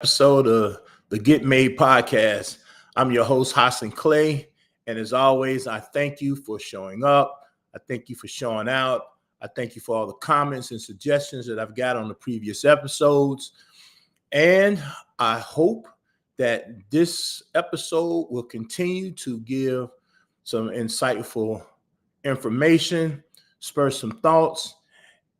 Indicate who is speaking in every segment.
Speaker 1: Episode of the Get Made podcast. I'm your host, Hassan Clay. And as always, I thank you for showing up. I thank you for showing out. I thank you for all the comments and suggestions that I've got on the previous episodes. And I hope that this episode will continue to give some insightful information, spur some thoughts,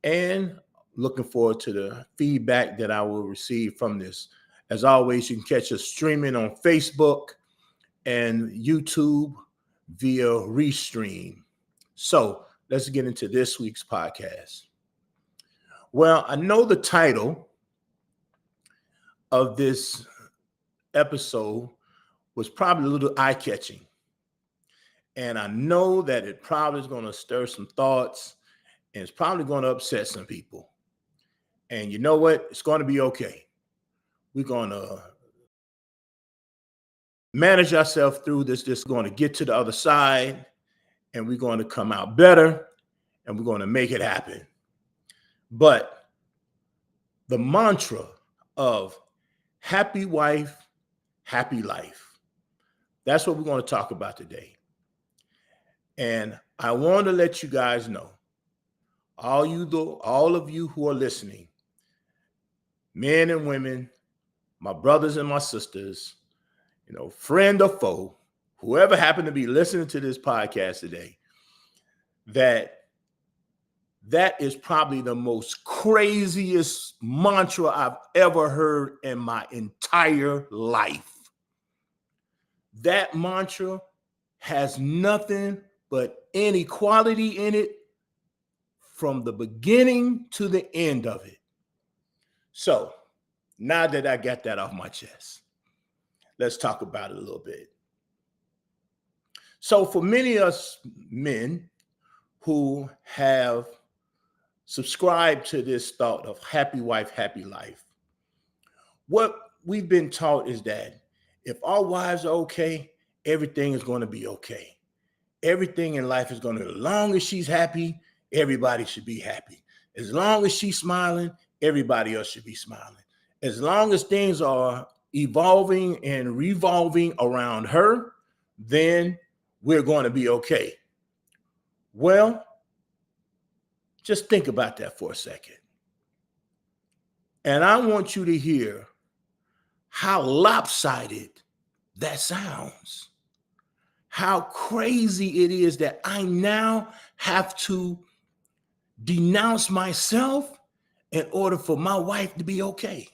Speaker 1: and looking forward to the feedback that I will receive from this. As always, you can catch us streaming on Facebook and YouTube via Restream. So let's get into this week's podcast. Well, I know the title of this episode was probably a little eye-catching. And I know that it probably is going to stir some thoughts and it's probably going to upset some people. And you know what? It's going to be okay. We're going to manage ourselves through this. Just going to get to the other side and we're going to come out better and we're going to make it happen. But the mantra of happy wife, happy life, that's what we're going to talk about today. And I want to let you guys know, all of you who are listening, men and women, my brothers and my sisters, friend or foe, whoever happened to be listening to this podcast today, that is probably the most craziest mantra I've ever heard in my entire life. That mantra has nothing but inequality in it from the beginning to the end of it. So now that I got that off my chest, let's talk about it a little bit. So for many of us men who have subscribed to this thought of happy wife, happy life, what we've been taught is that if our wives are okay, everything is going to be okay. Everything in life is going to, as long as she's happy, everybody should be happy. As long as she's smiling, everybody else should be smiling. As long as things are evolving and revolving around her, then we're going to be okay. Well, just think about that for a second. And I want you to hear how lopsided that sounds. How crazy it is that I now have to denounce myself in order for my wife to be okay.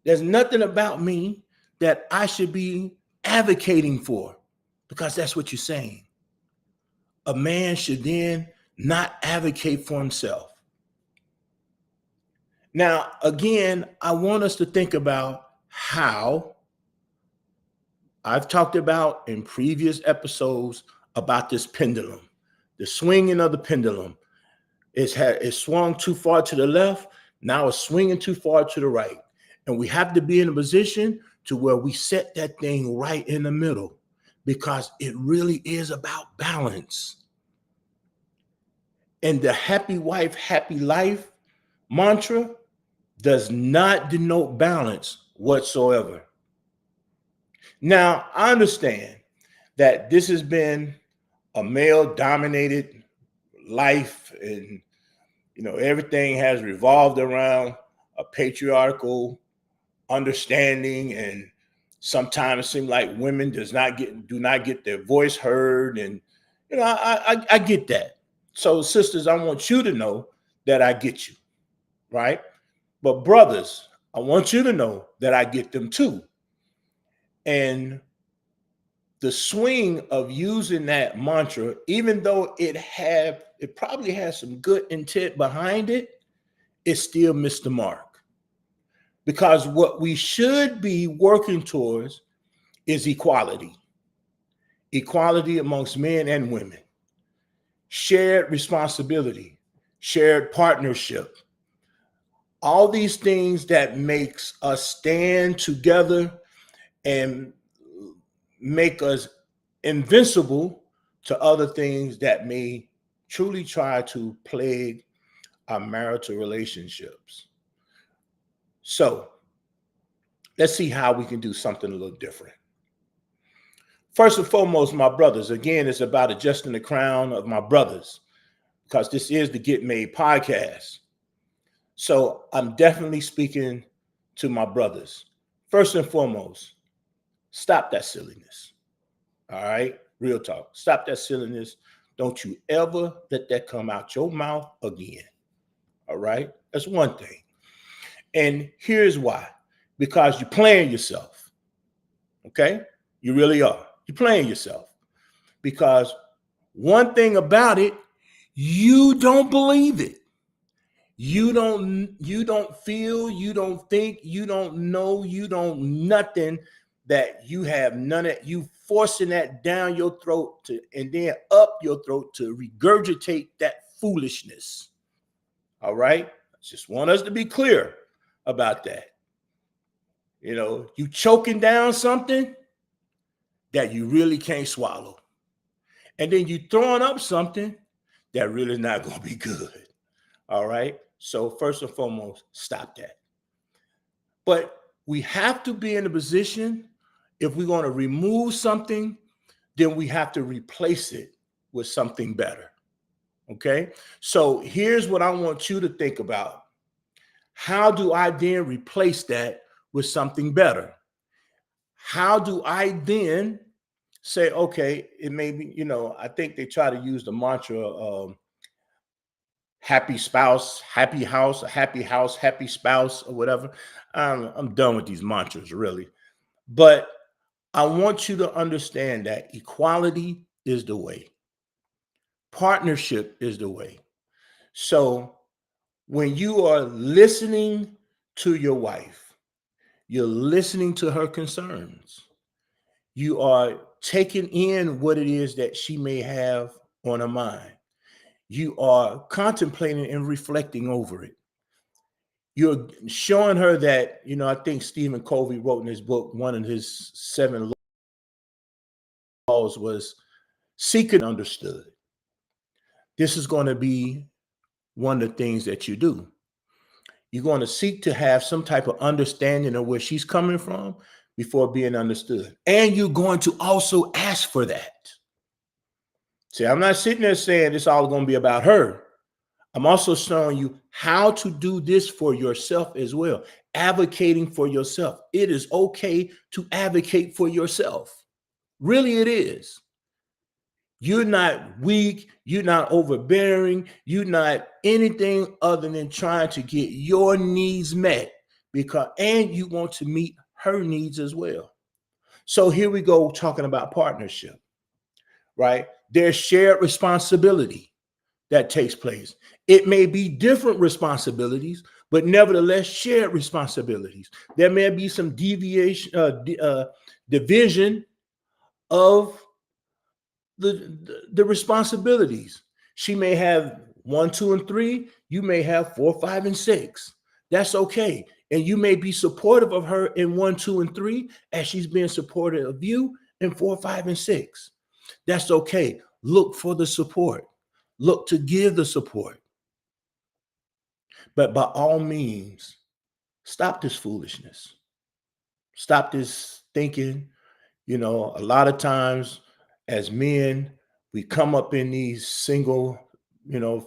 Speaker 1: There's nothing about me that I should be advocating for, because that's what you're saying. A man should then not advocate for himself. Now, again, I want us to think about how I've talked about in previous episodes about this pendulum, the swinging of the pendulum. It's swung too far to the left. Now it's swinging too far to the right. And we have to be in a position to where we set that thing right in the middle, because it really is about balance. And the happy wife, happy life mantra does not denote balance whatsoever. Now, I understand that this has been a male-dominated life, and everything has revolved around a patriarchal understanding, and sometimes it seems like women do not get their voice heard, and I get that. So, sisters, I want you to know that I get you, right? But brothers, I want you to know that I get them too. And the swing of using that mantra, even though it probably has some good intent behind it, it still missed the mark. Because what we should be working towards is equality. Equality amongst men and women. Shared responsibility, shared partnership. All these things that makes us stand together and make us invincible to other things that may truly try to plague our marital relationships. So let's see how we can do something a little different. First and foremost, my brothers, again, it's about adjusting the crown of my brothers, because this is the Get Made podcast. So I'm definitely speaking to my brothers. First and foremost, stop that silliness. All right? Real talk. Stop that silliness. Don't you ever let that come out your mouth again. All right? That's one thing. And here's why. Because you're playing yourself. Okay? You really are. You're playing yourself. Because one thing about it, you don't believe it. You don't feel, you don't think, you don't know, you don't nothing that you have none of you forcing that down your throat to and then up your throat to regurgitate that foolishness. All right? Just want us to be clear about that. You know, you choking down something that you really can't swallow. And then you throwing up something that really not going to be good. All right? So first and foremost, stop that. But we have to be in a position, if we're going to remove something, then we have to replace it with something better. Okay? So here's what I want you to think about. How do I then replace that with something better? How do I then say, okay, it may be, you know, I think they try to use the mantra, happy spouse, happy house, happy spouse, or whatever. I'm done with these mantras, really. But I want you to understand that equality is the way. Partnership is the way. So when you are listening to your wife, you're listening to her concerns. You are taking in what it is that she may have on her mind. You are contemplating and reflecting over it. You're showing her that, you know, I think Stephen Covey wrote in his book, one of his 7 laws was seek and understood. This is going to be one of the things that you do. You're going to seek to have some type of understanding of where she's coming from before being understood. And you're going to also ask for that. See, I'm not sitting there saying it's all going to be about her. I'm also showing you how to do this for yourself as well. Advocating for yourself. It is okay to advocate for yourself. Really, it is. You're not weak. You're not overbearing. You're not anything other than trying to get your needs met, and you want to meet her needs as well. So here we go, talking about partnership, right? There's shared responsibility that takes place. It may be different responsibilities, but nevertheless shared responsibilities. There may be some division of the responsibilities. She may have 1, 2, and 3. You may have 4, 5, and 6. That's okay. And you may be supportive of her in 1, 2, and 3 as she's being supportive of you in 4, 5, and 6. That's okay. Look for the support. Look to give the support. But by all means, stop this foolishness. Stop this thinking. You know, a lot of times as men, we come up in these single,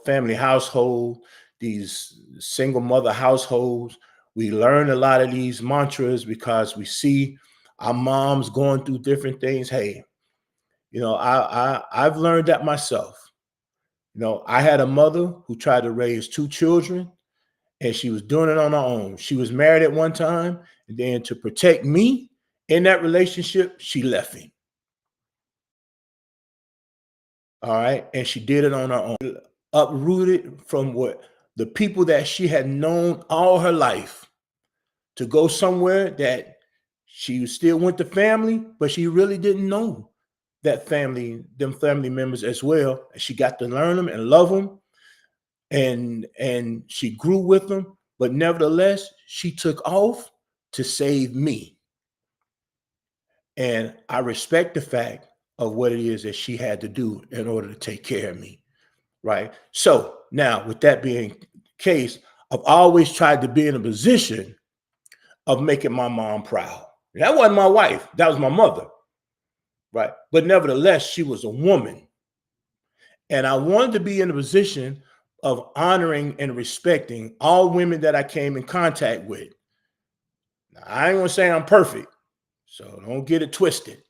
Speaker 1: family household, these single mother households. We learn a lot of these mantras because we see our moms going through different things. Hey, I've learned that myself. I had a mother who tried to raise 2 children, and she was doing it on her own. She was married at one time, and then to protect me in that relationship, she left him. All right. And she did it on her own, uprooted from what the people that she had known all her life to go somewhere that she still went to family, but she really didn't know that them family members as well. She got to learn them and love them. And she grew with them, but nevertheless, she took off to save me. And I respect the fact of what it is that she had to do in order to take care of me, right? So now, with that being the case, I've always tried to be in a position of making my mom proud. That wasn't my wife, that was my mother, right? But nevertheless, she was a woman. And I wanted to be in a position of honoring and respecting all women that I came in contact with. Now, I ain't gonna say I'm perfect, so don't get it twisted.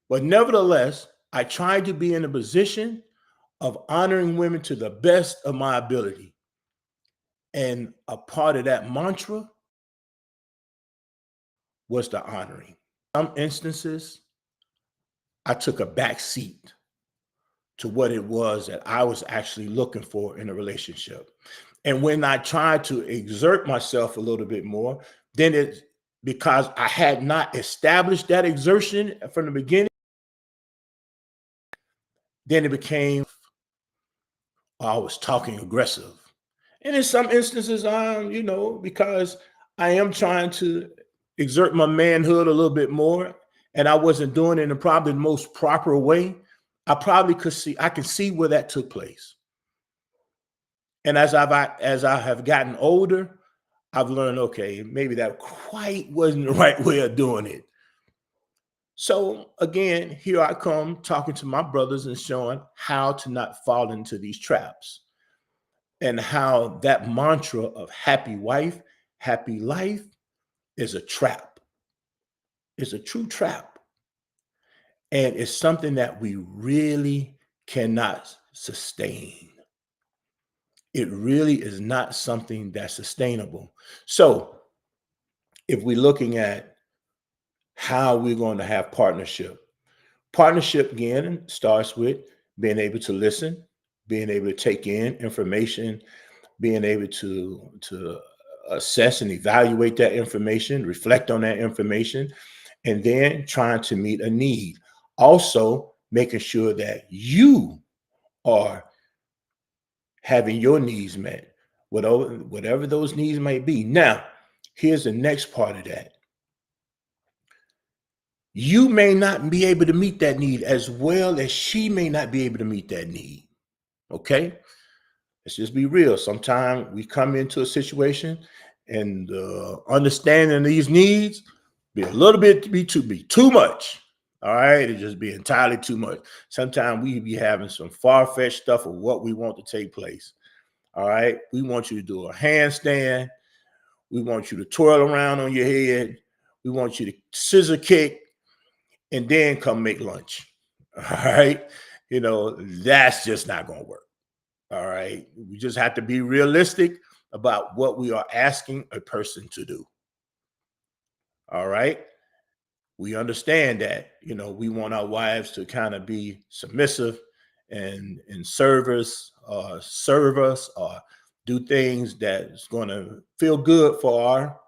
Speaker 1: But nevertheless, I tried to be in a position of honoring women to the best of my ability. And a part of that mantra was the honoring. In some instances, I took a back seat to what it was that I was actually looking for in a relationship. And when I tried to exert myself a little bit more, then it's because I had not established that exertion from the beginning, then it became I was talking aggressive. And in some instances, because I am trying to exert my manhood a little bit more, and I wasn't doing it in probably the most proper way, I can see where that took place. And as I have gotten older, I've learned, okay, maybe that quite wasn't the right way of doing it. So again, here I come talking to my brothers and showing how to not fall into these traps and how that mantra of happy wife, happy life is a trap. It's a true trap. And it's something that we really cannot sustain. It really is not something that's sustainable. So if we're looking at how we're going to have partnership again starts with being able to listen, being able to take in information, being able to assess and evaluate that information, reflect on that information, and then trying to meet a need. Also, making sure that you are having your needs met, whatever those needs may be. Now, here's the next part of that. You may not be able to meet that need as well as she may not be able to meet that need. Okay? Let's just be real. Sometimes we come into a situation and understanding these needs be a little bit be too much. All right, it just be entirely too much. Sometimes we be having some far-fetched stuff of what we want to take place. All right, we want you to do a handstand. We want you to twirl around on your head. We want you to scissor kick and then come make lunch. All right, that's just not going to work. All right. We just have to be realistic about what we are asking a person to do. All right. We understand that, we want our wives to kind of be submissive and serve us, or do things that's going to feel good for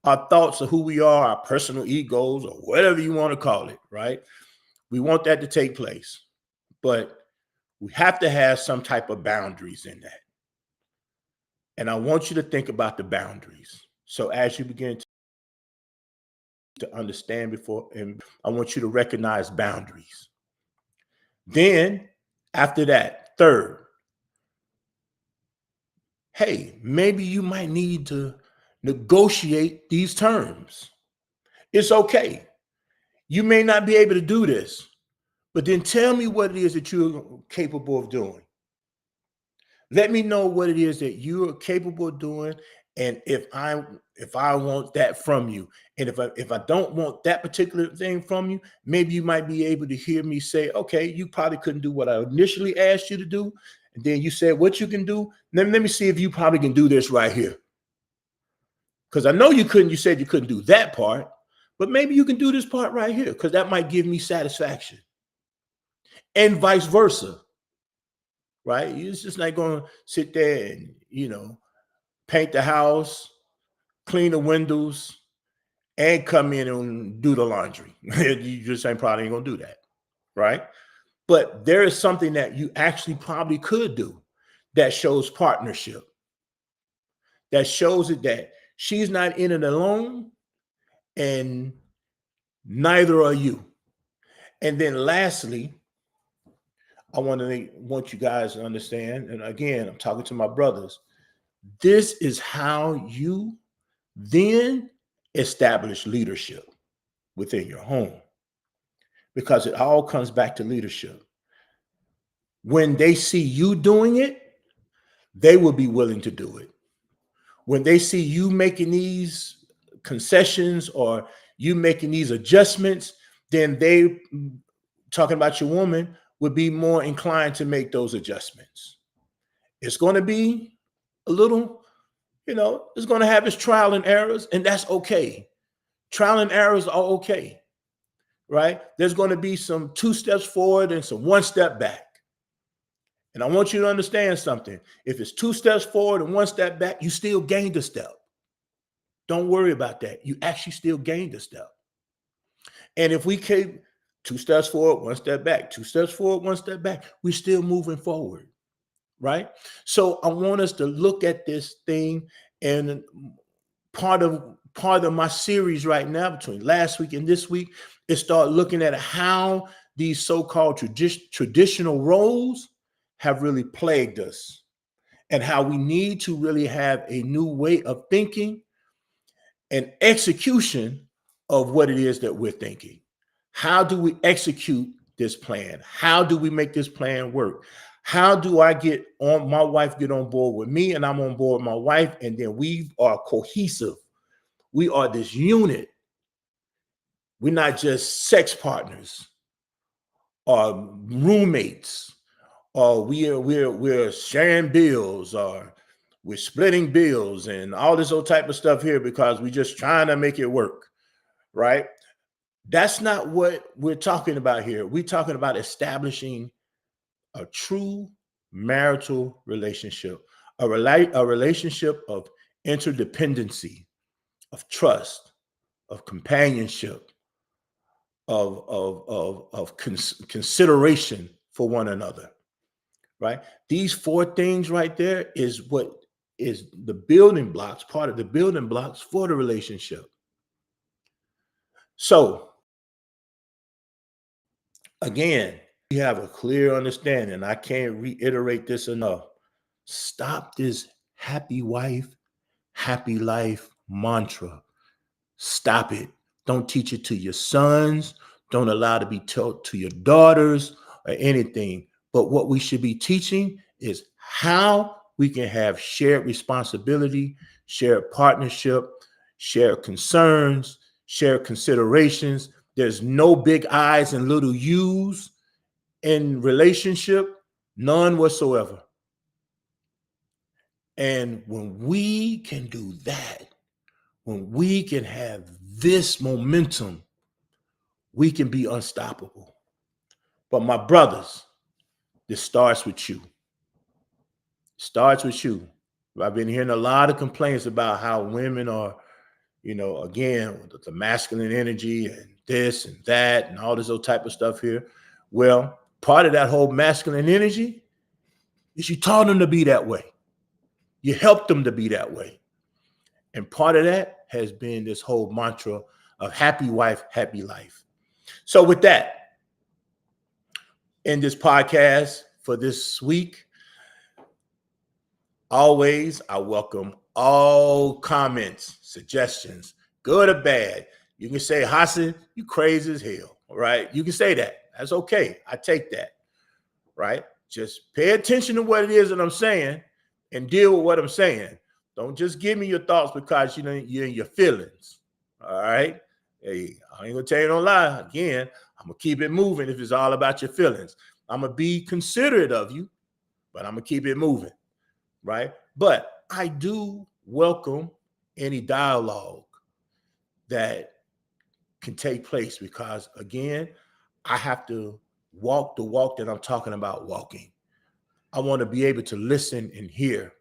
Speaker 1: our thoughts of who we are, our personal egos, or whatever you want to call it. Right. We want that to take place, but we have to have some type of boundaries in that. And I want you to think about the boundaries. So as you begin to understand and I want you to recognize boundaries. Then after that, third, hey, maybe you might need to negotiate these terms. It's okay. You may not be able to do this, but then tell me what it is that you're capable of doing. Let me know what it is that you are capable of doing, and if I want that from you, and if I don't want that particular thing from you, maybe you might be able to hear me say, okay, you probably couldn't do what I initially asked you to do, and then you said what you can do. Let me see if you probably can do this right here, because I know you couldn't. You said you couldn't do that part, but maybe you can do this part right here, because that might give me satisfaction, and vice versa. Right? It's just not going to sit there and, paint the house, clean the windows, and come in and do the laundry. You just probably ain't going to do that. Right? But there is something that you actually probably could do that shows partnership, that shows it that she's not in it alone and neither are you. And then lastly, I want you guys to understand, and again, I'm talking to my brothers. This is how you then establish leadership within your home, because it all comes back to leadership. When they see you doing it, they will be willing to do it. When they see you making these concessions or you making these adjustments, then they, talking about your woman, would be more inclined to make those adjustments. It's going to be a little, it's going to have its trial and errors, and that's okay. Trial and errors are okay, right? There's going to be some 2 steps forward and some 1 step back. And I want you to understand something. If it's 2 steps forward and 1 step back, you still gained a step. Don't worry about that. You actually still gained a step. And if we keep 2 steps forward, 1 step back, 2 steps forward, 1 step back, we're still moving forward, right? So I want us to look at this thing, and part of my series right now, between last week and this week, is start looking at how these so-called traditional roles have really plagued us, and how we need to really have a new way of thinking and execution of what it is that we're thinking. How do we execute this plan? How do we make this plan work? How do I get on my wife, get on board with me, and I'm on board with my wife, and then we are cohesive. We are this unit. We're not just sex partners or roommates, or we're sharing bills, or we're splitting bills, and all this old type of stuff here because we're just trying to make it work, right? That's not what we're talking about here. We're talking about establishing a true marital relationship, a relationship of interdependency, of trust, of companionship, of consideration for one another, right? These 4 things right there is what is the building blocks, part of the building blocks for the relationship. So again, we have a clear understanding. I can't reiterate this enough. Stop this happy wife, happy life mantra. Stop it. Don't teach it to your sons. Don't allow it to be taught to your daughters or anything. But what we should be teaching is how we can have shared responsibility, shared partnership, shared concerns, shared considerations. There's no big I's and little U's in relationship, none whatsoever. And when we can do that, when we can have this momentum, we can be unstoppable. But my brothers, this starts with you. Starts with you. I've been hearing a lot of complaints about how women are, again, the masculine energy and this and that and all this other type of stuff here. Well, part of that whole masculine energy is you taught them to be that way. You helped them to be that way. And part of that has been this whole mantra of happy wife, happy life. So with that, in this podcast for this week, always, I welcome all comments, suggestions, good or bad. You can say, Hassan, you crazy as hell, right? You can say that. That's okay. I take that, right? Just pay attention to what it is that I'm saying and deal with what I'm saying. Don't just give me your thoughts because you're in your feelings, all right? Hey, I ain't gonna tell you no lie. Again, I'm gonna keep it moving if it's all about your feelings. I'm gonna be considerate of you, but I'm gonna keep it moving, right? But I do welcome any dialogue that can take place because, again, I have to walk the walk that I'm talking about walking. I want to be able to listen and hear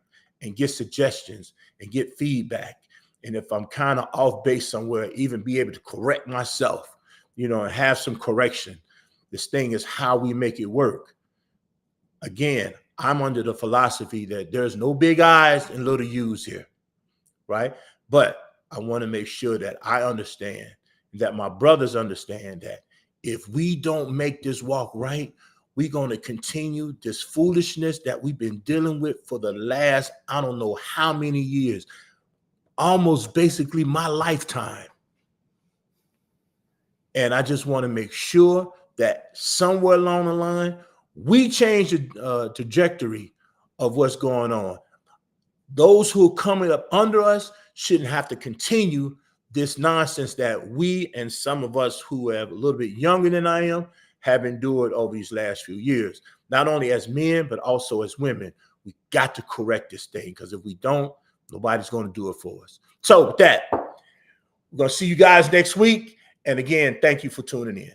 Speaker 1: and get suggestions and get feedback. And if I'm kind of off base somewhere, even be able to correct myself, and have some correction. This thing is how we make it work. Again, I'm under the philosophy that there's no big I's and little U's here, right? But I want to make sure that I understand, that my brothers understand that if we don't make this walk right, we're going to continue this foolishness that we've been dealing with for the last, I don't know how many years. almost basically my lifetime. And I just want to make sure that somewhere along the line, we change the trajectory of what's going on. Those who are coming up under us shouldn't have to continue this nonsense that we and some of us who are a little bit younger than I am have endured over these last few years. Not only as men, but also as women. We got to correct this thing, because if we don't, nobody's going to do it for us. So with that, we're going to see you guys next week. And again, thank you for tuning in.